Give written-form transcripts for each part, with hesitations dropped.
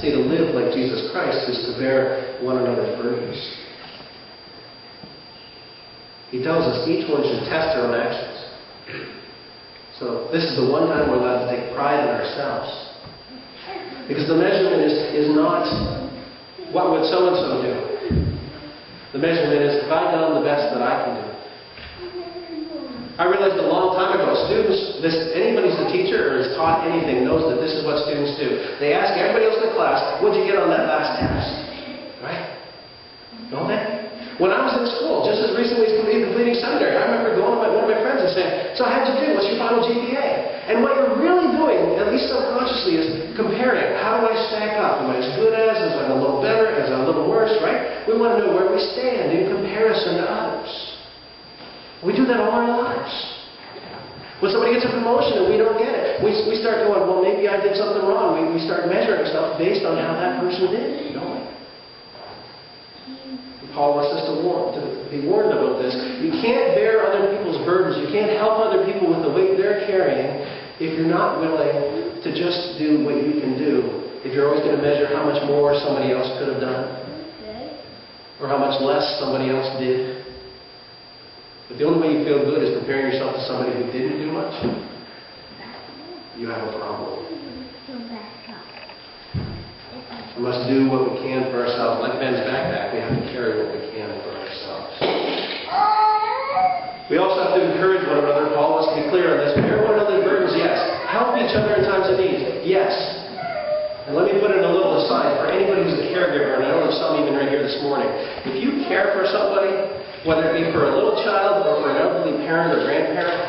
See, to live like Jesus Christ is to bear one another's burdens. He tells us each one should test their own actions. So this is the one time we're allowed to take pride in ourselves. Because the measurement is not what would so-and-so do. The measurement is, have I done the best that I can do? I realized a long time ago, anybody who's a teacher or has taught anything knows that this is what students do. They ask everybody else in the class, what'd you get on that last test? Right? Don't they? When I was in school, just as recently as completing seminary, I remember going to one of my friends and saying, so how'd you do? What's your final GPA? And what you're really doing, at least subconsciously, is comparing. How do I stack up? Am I as good as? Is I a little better? Is I a little worse? Right? We want to know where we stand in comparison to others. We do that all our lives. When somebody gets a promotion and we don't get it, we start going, well, maybe I did something wrong. We start measuring ourselves based on how that person did, don't we? Paul wants us to be warned about this. You can't bear other people's burdens. You can't help other people with the weight they're carrying if you're not willing to just do what you can do. If you're always going to measure how much more somebody else could have done, or how much less somebody else did. But the only way you feel good is comparing yourself to somebody who didn't do much. You have a problem. We must do what we can for ourselves. Like Ben's backpack, we have to carry what we can for ourselves. We also have to encourage one another. Paul wants to be clear on this. Bear one another's burdens, yes. Help each other in times of need, yes. And let me put in a little aside for anybody who's a caregiver, and I know there's some even right here this morning. If you care for somebody, whether it be for a little child or for an elderly parent or grandparent,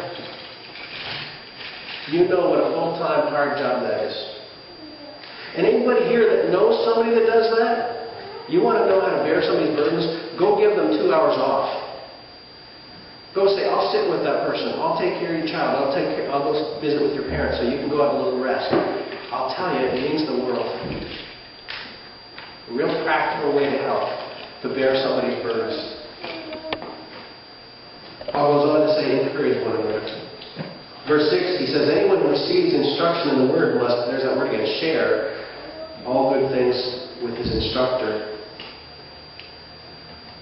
you know what a full-time, hard job that is. And anybody here that knows somebody that does that, you want to know how to bear somebody's burdens, go give them 2 hours off. Go say, I'll sit with that person. I'll take care of your child. I'll go visit with your parents so you can go have a little rest. I'll tell you, it means the world. A real practical way to help to bear somebody's burdens. Paul goes on to say, encourage one another. Verse 6, he says, anyone who receives instruction in the word must, there's that word again, share all good things with his instructor.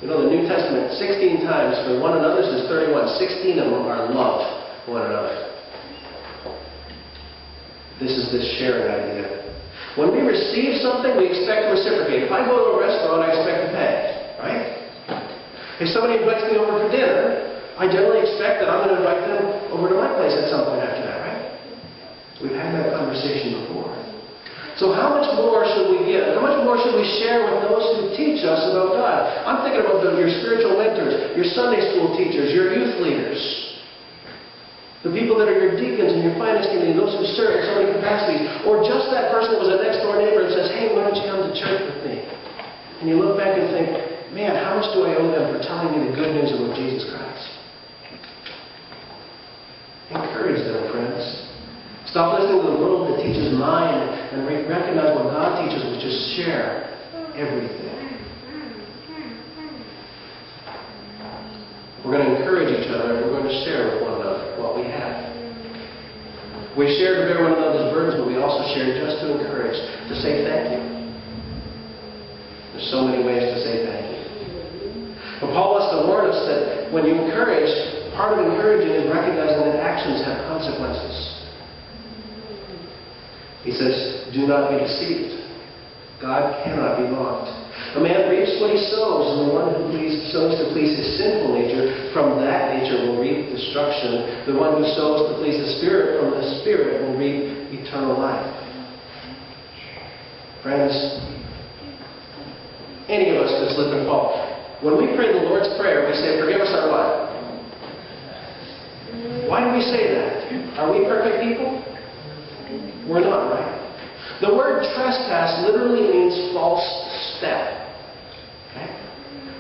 You know, the New Testament, 16 times for one another's is 31. 16 of them are love one another. This is this sharing idea. When we receive something, we expect to reciprocate. If I go to a restaurant, I expect to pay. Right? If somebody invites me over for dinner, I generally expect that I'm going to invite them over to my place at some point after that, right? We've had that conversation before. So how much more should we give? How much more should we share with those who teach us about God? I'm thinking about your spiritual mentors, your Sunday school teachers, your youth leaders, the people that are your deacons and your finance committee, those who serve in so many capacities, or just that person that was a next-door neighbor and says, hey, why don't you come to church with me? And you look back and think, man, how much do I owe them for telling me the good news about Jesus Christ? Encourage them, friends. Stop listening to the world that teaches mind and recognize what God teaches, which is share everything. We're going to encourage each other. We're going to share with one another what we have. We share to bear one another's burdens, but we also share just to encourage, to say thank you. There's so many ways to say thank you. But Paul wants to warn us that when you encourage, part of encouraging is recognizing that actions have consequences. He says, do not be deceived. God cannot be mocked. A man reaps what he sows, and the one who sows to please his sinful nature, from that nature will reap destruction. The one who sows to please the Spirit, from the Spirit will reap eternal life. Friends, any of us could slip and fall. When we pray the Lord's Prayer, we say, forgive us our what? Why do we say that? Are we perfect people? We're not, right? The word trespass literally means false step. Okay?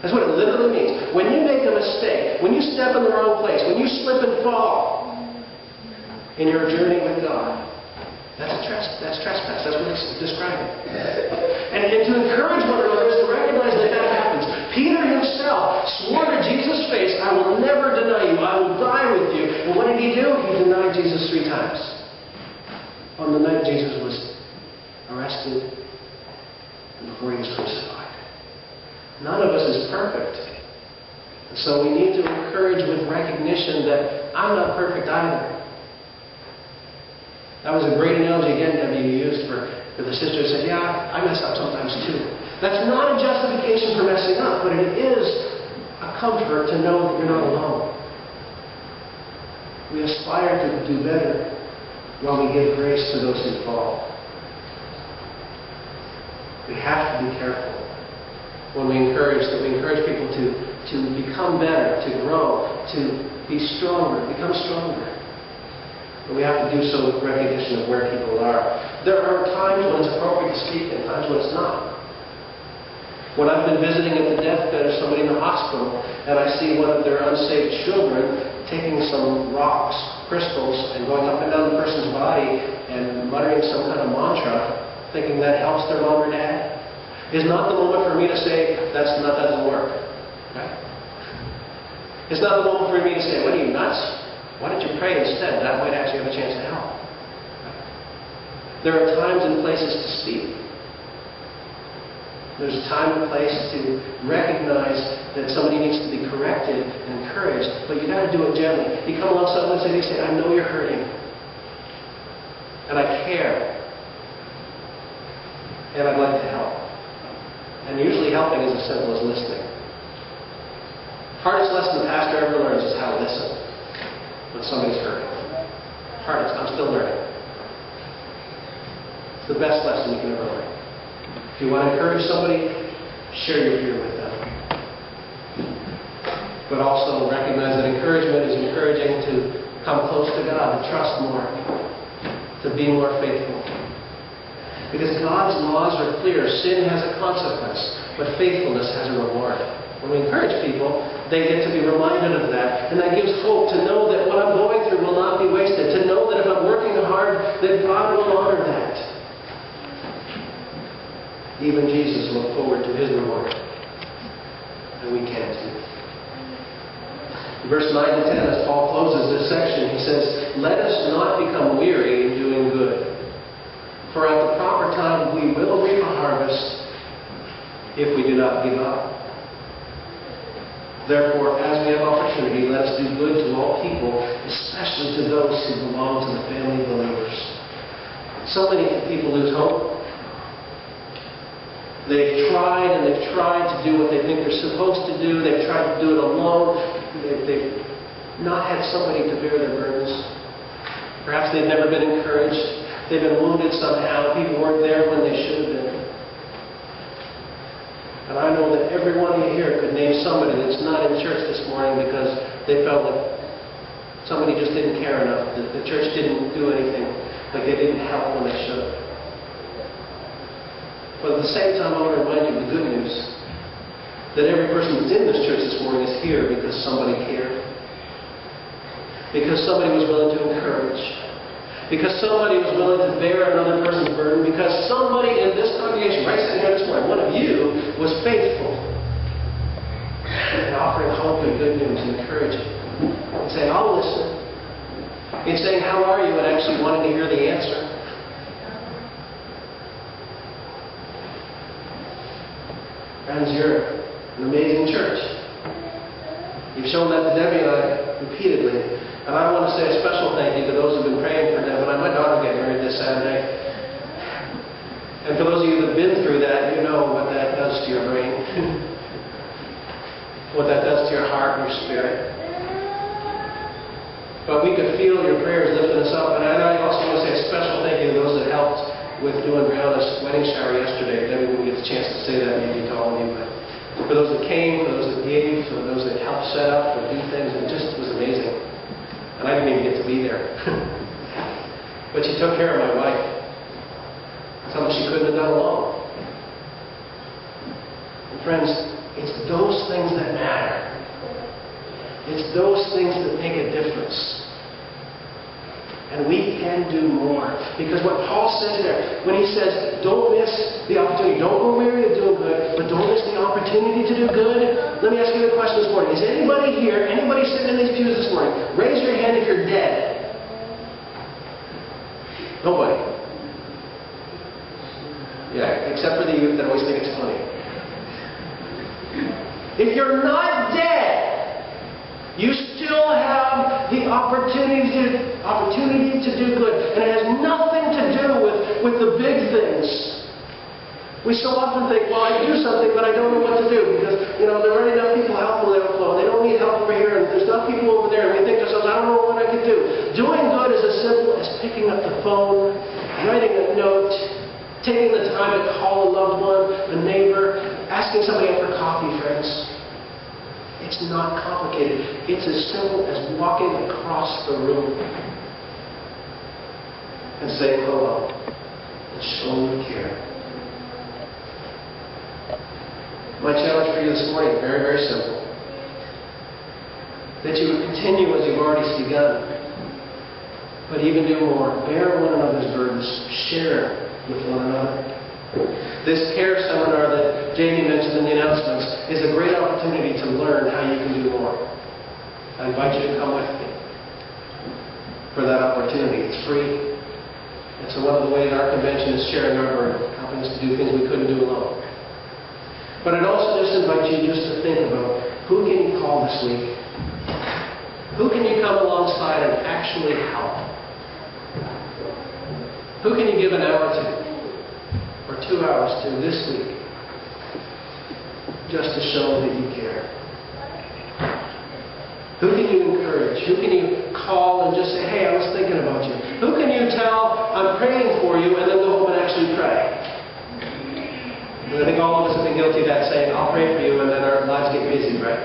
That's what it literally means. When you make a mistake, when you step in the wrong place, when you slip and fall in your journey with God, that's trespass. That's what it's describing. And to encourage one another is to recognize that that happens. Peter himself swore to Jesus' face, I will never deny you. I will die with you. And what did he do? He denied Jesus 3 times. On the night Jesus was arrested. arrested, and before he was crucified. None of us is perfect. And so we need to encourage with recognition that I'm not perfect either. That was a great analogy again, Debbie, you used for the sister who said, yeah, I mess up sometimes too. That's not a justification for messing up, but it is a comfort to know that you're not alone. We aspire to do better while we give grace to those who fall. We have to be careful when we encourage people to become better, to grow, to be stronger, become stronger. But we have to do so with recognition of where people are. There are times when it's appropriate to speak and times when it's not. When I've been visiting at the deathbed of somebody in the hospital and I see one of their unsaved children taking some rocks, crystals, and going up and down the person's body and muttering some kind of mantra, thinking that helps their mom or dad, is not the moment for me to say, that doesn't work. Right? It's not the moment for me to say, what are you, nuts? Why don't you pray instead? That might actually have a chance to help. Right? There are times and places to speak. There's a time and place to recognize that somebody needs to be corrected and encouraged, but you've got to do it gently. You come along someone and say, I know you're hurting, and I care, and I'd like to help. And usually helping is as simple as listening. Hardest lesson the pastor ever learns is how to listen when somebody's hurting. Hardest. I'm still learning. It's the best lesson you can ever learn. If you want to encourage somebody, share your fear with them. But also recognize that encouragement is encouraging to come close to God, to trust more, to be more faithful. Because God's laws are clear. Sin has a consequence, but faithfulness has a reward. When we encourage people, they get to be reminded of that. And that gives hope to know that what I'm going through will not be wasted. To know that if I'm working hard, that God will honor that. Even Jesus looked forward to his reward. And we can too. In verse 9 to 10, as Paul closes this section, he says, let us not become weary in doing good. For at the proper time we will reap a harvest if we do not give up. Therefore, as we have opportunity, let us do good to all people, especially to those who belong to the family of believers. So many people lose hope. They've tried and they've tried to do what they think they're supposed to do. They've tried to do it alone. They've not had somebody to bear their burdens. Perhaps they've never been encouraged. They've been wounded somehow. People weren't there when they should have been. And I know that every one of you here could name somebody that's not in church this morning because they felt like somebody just didn't care enough, that the church didn't do anything, like they didn't help when they should have. But at the same time, I want to remind you of the good news, that every person that's in this church this morning is here because somebody cared, because somebody was willing to encourage, because somebody was willing to bear another person's burden, because somebody in this congregation, right sitting here this morning, one of you, was faithful in offering hope and good news and encouraging, and saying, I'll listen, in saying, how are you, and actually wanting to hear the answer. Friends, you're an amazing church. You've shown that to Debbie and I repeatedly. And I want to say a special thank you to those who've been praying for Deb and I. My daughter getting married this Saturday. And for those of you that have been through that, you know what that does to your brain. What that does to your heart and your spirit. But we could feel your prayers lifting us up. And I also want to say a special thank you to those that helped with doing Brianna's wedding shower yesterday. Debbie wouldn't get the chance to say that maybe to all of you, but for those that came, for those that gave, for those that helped set up, or do things, it just was amazing. And I didn't even get to be there. But she took care of my wife. Something she couldn't have done alone. And friends, it's those things that matter. It's those things that make a difference. And we can do more. Because what Paul says there, when he says, don't miss the opportunity, don't go weary of doing good, but don't miss the opportunity to do good. Let me ask you a question this morning. Is anybody here, anybody sitting in these pews this morning, raise your hand if you're dead? Nobody. Yeah, except for the youth that always think it's funny. If you're not dead, you still have the opportunity to do good. And it has nothing to do with the big things. We so often think, well, I do something, but I don't know what to do because, there aren't enough people helping the overflow. They don't need help over here, and there's not people over there. And we think to ourselves, I don't know what I could do. Doing good is as simple as picking up the phone, writing a note, taking the time to call a loved one, a neighbor, asking somebody out for coffee, friends. It's not complicated. It's as simple as walking across the room and saying hello and showing you care. My challenge for you this morning, very, very simple. That you would continue as you've already begun, but even do more. Bear one another's burdens. Share with one another. This care seminar that Jamie mentioned in the announcements is a great opportunity to learn how you can do more. I invite you to come with me for that opportunity. It's free. And so one of the ways our convention is sharing our burden, helping us to do things we couldn't do alone. But I'd also just invite you just to think about who can you call this week? Who can you come alongside and actually help? Who can you give an hour to? Or 2 hours to this week? Just to show that you care. Who can you encourage? Who can you call and just say, hey, I was thinking about you? Who can you tell, I'm praying for you, and then go home and actually pray? And I think all of us have been guilty of that, saying, I'll pray for you, and then our lives get busy, right?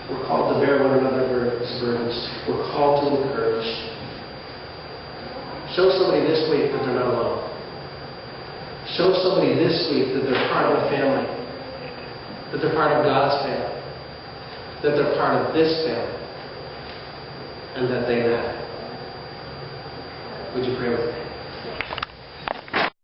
We're called to bear one another's burdens. We're called to encourage. Show somebody this week that they're not alone. Show somebody this week that they're part of a family. That they're part of God's family. That they're part of this family. And that they matter. Would you pray with me?